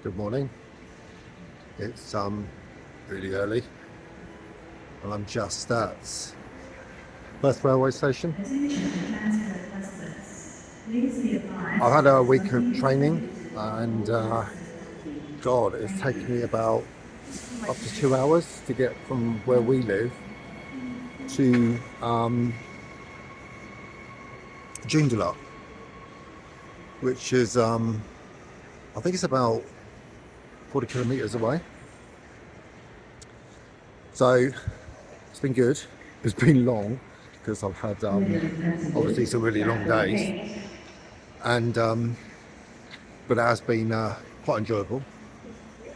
Good morning. It's really early, and I'm just at Perth railway station. I've had a week of training, and God, it's taken me about up to 2 hours to get from where we live to Joondalup, which is I think it's about 40 kilometres away. So it's been good. It's been long because I've had obviously some really long days, and but it has been quite enjoyable.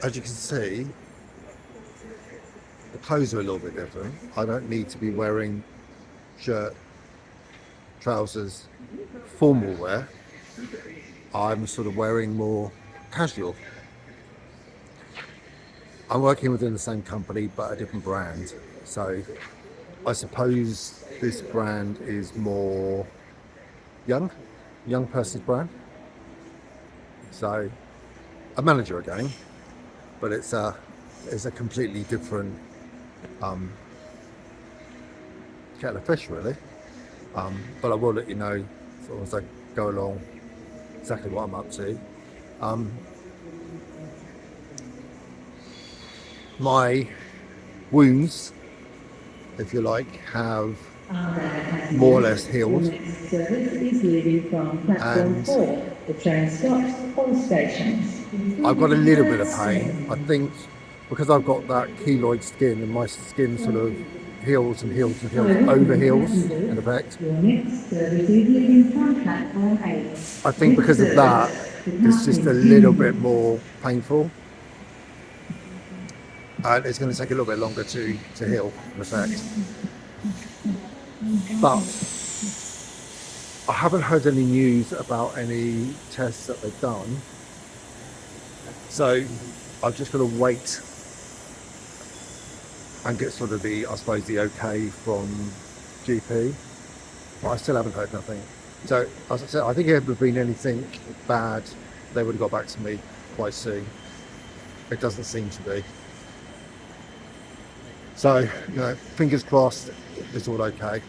As you can see, the clothes are a little bit different. I don't need to be wearing shirt, trousers, formal wear. I'm sort of wearing more casual. I'm working within the same company but a different brand. So I suppose this brand is more young person's brand. So a manager again, but it's a completely different kettle of fish really. But I will let you know sort of as I go along exactly what I'm up to. My wounds, if you like, have more or less healed. And I've got a little bit of pain. I think because I've got that keloid skin and my skin sort of heals and heals and heals, over heals in effect. I think because of that, it's just a little bit more painful. And it's going to take a little bit longer to heal, in effect. But I haven't heard any news about any tests that they've done. So I've just got to wait and get sort of the okay from GP. But I still haven't heard nothing. So as I said, I think if there had been anything bad, they would have got back to me quite soon. It doesn't seem to be. So, fingers crossed, it's all okay.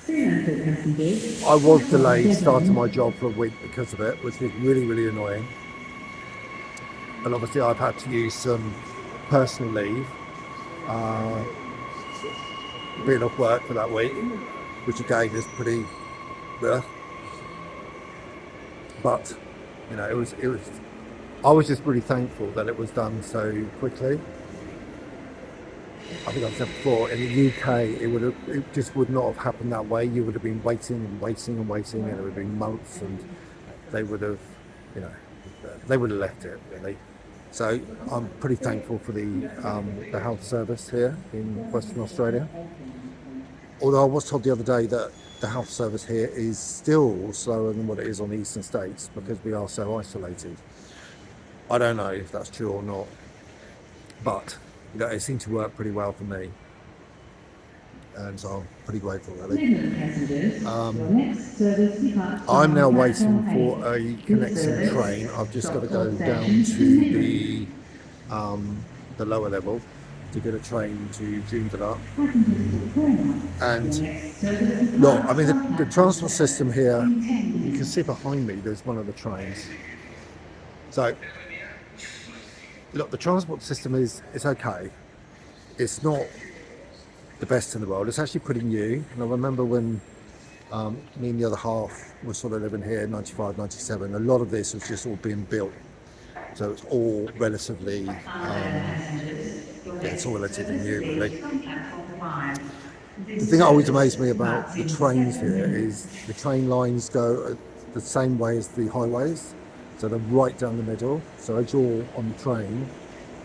I was delayed starting my job for a week because of it, which was really, really annoying. And obviously I've had to use some personal leave, being off work for that week, which again is pretty rough. But, it was, I was just really thankful that it was done so quickly. I think I've said before, in the UK, it just would not have happened that way. You would have been waiting and waiting and waiting, and it would have been months, and they would have left it really. So I'm pretty thankful for the health service here in Western Australia. Although I was told the other day that the health service here is still slower than what it is on the eastern states because we are so isolated. I don't know if that's true or not, but it seemed to work pretty well for me, and so I'm pretty grateful really. I'm now waiting for a connecting train. I've just got to go down to the lower level to get a train to Joondalup. And look, I mean the transport system here, you can see behind me there's one of the trains. So look, the transport system is okay. It's not the best in the world. It's actually pretty new. And I remember when me and the other half were sort of living here in 95, 97, a lot of this was just all being built. So it's all relatively, it's all relatively new really. The thing that always amazed me about the trains here is the train lines go the same way as the highways. So they're right down the middle. So as you're on the train,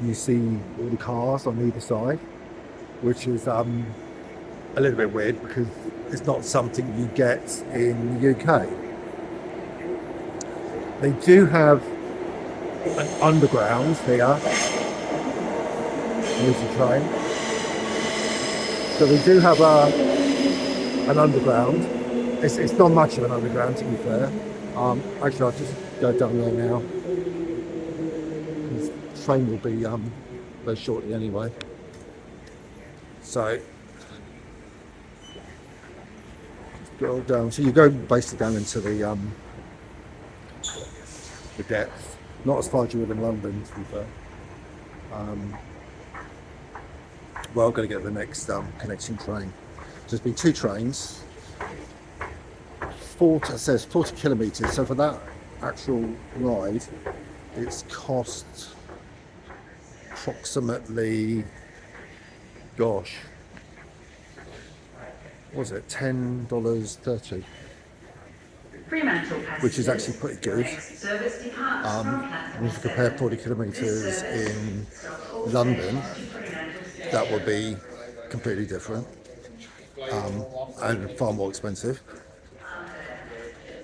you see all the cars on either side, which is a little bit weird because it's not something you get in the UK. They do have an underground here. Here's the train. So they do have an underground. It's not much of an underground, to be fair. Actually, I'll just go down there now. train will be very shortly anyway. So go down. So you go basically down into the depth, not as far as you would in London, to be fair. Well, I'm going to get the next connecting train. So there's been 2 trains. 40, it says 40 kilometres. So for that actual ride, it's cost approximately, gosh, what was it, $10.30, which is actually pretty good. If you compare 40 kilometres in London, that would be completely different and far more expensive.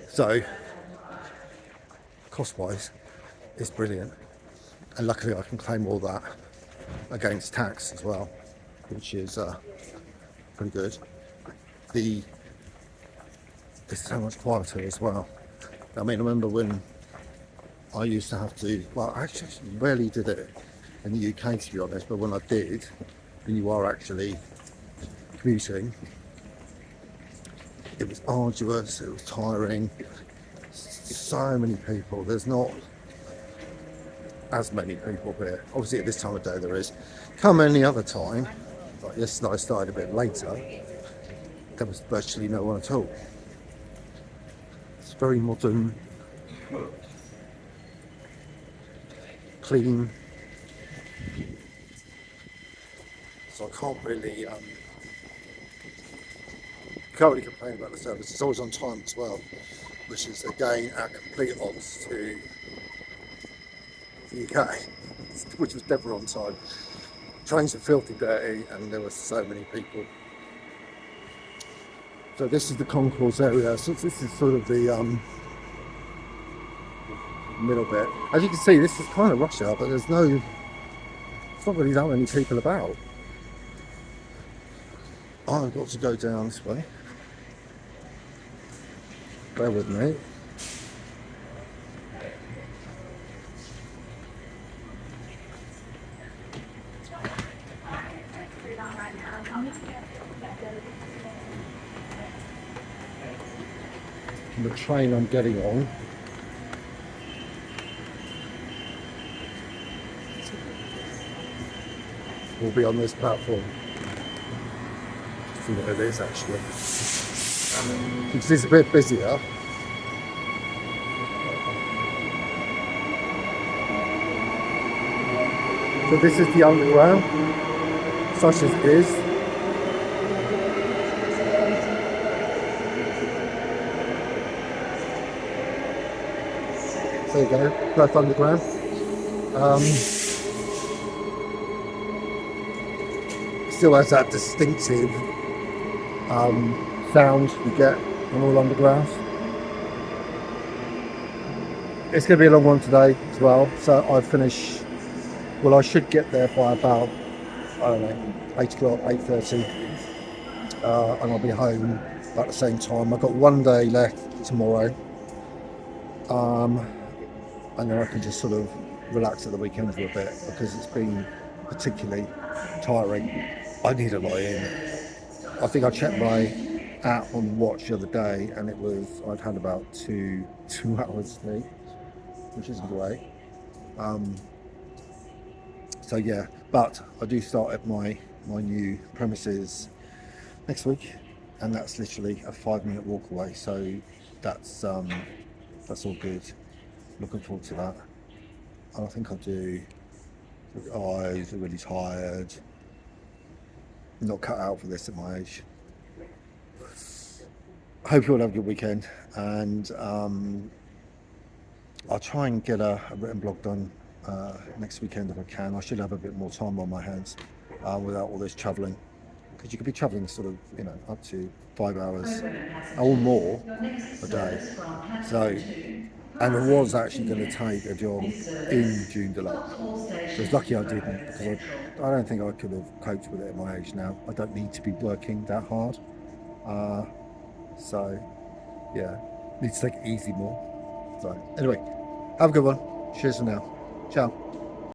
So, cost-wise, it's brilliant. And luckily I can claim all that against tax as well, which is pretty good. It's so much quieter as well. I mean, I remember when I used to have to, well, I actually rarely did it in the UK, to be honest, but when I did, and you are actually commuting, it was arduous, it was tiring, so many people. There's not as many people here. Obviously at this time of day there is. Come any other time, like yesterday I started a bit later, there was virtually no one at all. It's very modern, clean, so I can't really complain about the service. It's always on time as well, which is again at complete odds to the UK, which was never on time. Trains are filthy dirty and there were so many people. So this is the concourse area. So this is sort of the middle bit. As you can see, this is kind of rush hour, but it's not really that many people about. I've got to go down this way. Bear with me. The train I'm getting on will be on this platform. See what it is actually. Because it's a bit busier. So this is the underground, such as it is. There you go, Perth Underground. Still has that distinctive sound you get on all undergrounds. It's going to be a long one today as well, so I should get there by about, I don't know, 8 o'clock, 8:30, and I'll be home at the same time. I've got one day left tomorrow. And then I can just sort of relax at the weekend for a bit because it's been particularly tiring. I need a lie in. I think I checked my app on the watch the other day and I'd had about two hours sleep, which isn't great. So yeah, but I do start at my new premises next week, and that's literally a 5-minute walk away. So that's all good. Looking forward to that. And I think I'll do eyes, are really tired. Not cut out for this at my age. I hope you all have a good weekend, and I'll try and get a written blog done next weekend if I can. I should have a bit more time on my hands without all this travelling, because you could be travelling sort of, up to 5 hours or more a day. So, and I was actually going to take a job in Joondalup. So it's lucky I didn't, because I don't think I could have coped with it at my age now. I don't need to be working that hard. So, yeah, need to take it easy more. So, anyway, have a good one. Cheers for now. Ciao.